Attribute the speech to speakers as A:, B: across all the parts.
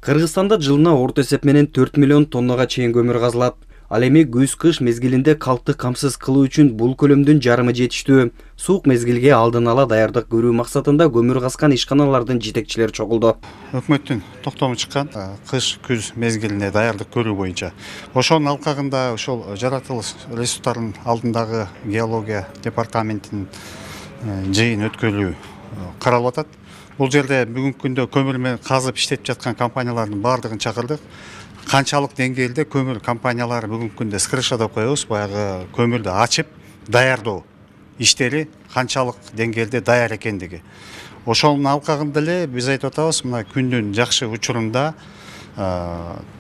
A: Кыргызстанда жылына орто эсеп менен 4 миллион тоннага чейин көмүр казылат. Ал эми күз-кыш мезгилинде калкты камсыз кылуу үчүн бул көлөмдүн жарымы жетиштүү. Суук мезгилге алдын ала даярдык көрүү максатында көмүр казкан ишканалардын жетекчилери чогулду.
B: Өкмөттүн токтому чыккан кыш-күз мезгилине даярдык көрүү боюнча. Ошонун алкагында ошол жаратылыш ресурстарынын алдындагы геология департаментинин жыйын өткөрүлүү каралып атат. Бул жерде бүгүнкү күндө көмүр менен казып иштеп жаткан компаниялардын баардыгын чакырдык. Канчалык деңгээлде көмүр компаниялары бүгүнкү күндө скрыша деп коебуз, баягы көмүрдү ачып даярдоо иштери канчалык деңгээлде даяр экендиги. Ошонун алкагында эле биз айтып атабыз, мына күндүн жакшы учурунда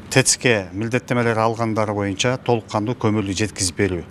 B: ТЭЦке милдеттемелер алгандары боюнча толук кандуу көмүрдү жеткизип берүү.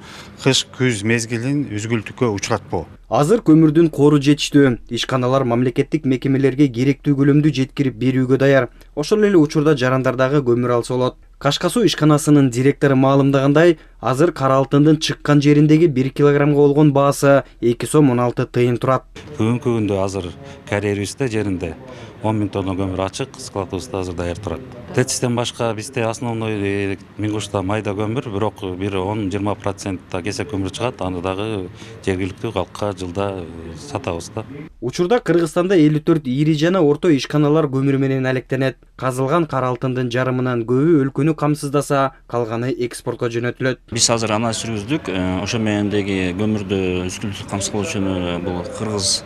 B: Кыш-күз мезгилин үзгүлтүккө учуратпоо.
A: Азыр көмүрдүн кору жетиштүү. Ишканалар мамлекеттик мекемелерге керектүү көлөмдү жеткирип берүүгө даяр. Ошол эле учурда жарандардагы көмүр алса болот. Кашка суу ишканасынын директору маалымдагандай, азыр кара алтындын чыккан жериндеги 1 килограммга болгон баасы 2 сом 16 тыйын турат.
C: Бүгүнкү күндө азыр карьерибизде жеринде 10 000 тонна көмүр ачык, складыбызда азыр даяр турат. ТЭЦтен башка бизде основной Миңгушта майда көмүр, бирок 10-20% кесек көмүр чыгат, аны дагы жергиликтүү калкка жылда сатабыз да.
A: Учурда Кыргызстанда 54 ири жана орто ишканалар көмүр менен алектенет. Казылган кара алтындын жарымынан көбү өлкөнү камсыздаса, калганы экспортко жөнөтүлөт.
D: Биз азыр анализ жүргүздүк. Ошо мендеги көмүрдү үзгүлтүк камсыздоо үчүн бул Кыргыз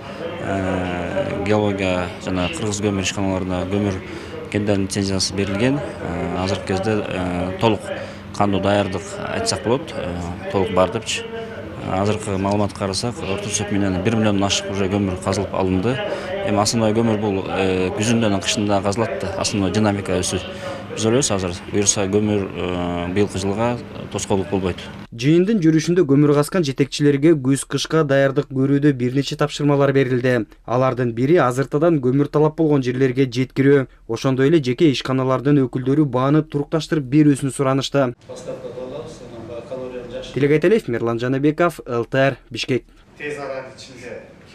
D: геология жана Кыргыз көмүр ишканаларына көмүр кендердин лицензиясы берилген. Азыркы кезде толук кандуу даярдык айтсак болот, толук бар депчи. Азыркы маалыматка карасак, орто эсеп менен 1 миллиондон ашык уже көмүр казылып алынды. Эми основной көмүр бул күзүндө кышында казылат, основной динамика өсү. Биз ойлойбуз азыр буюрса көмүр быйылкы жылга тоскоолдук болбойт.
A: Жыйындын жүрүшүндө көмүр казкан жетекчилерге күз-кышка даярдык көрүүдө бир нече тапшырмалар берилди. Алардын бири азыртадан көмүр талап болгон жерлерге жеткирүү. Ошондой эле жеке ишканалардын өкүлдөрү бааны турукташтырып берүүсүн суранышты. Тилек Айталиев, Мирлан Жаныбеков, ЛТР, Бишкек.
B: Тез арада ичинде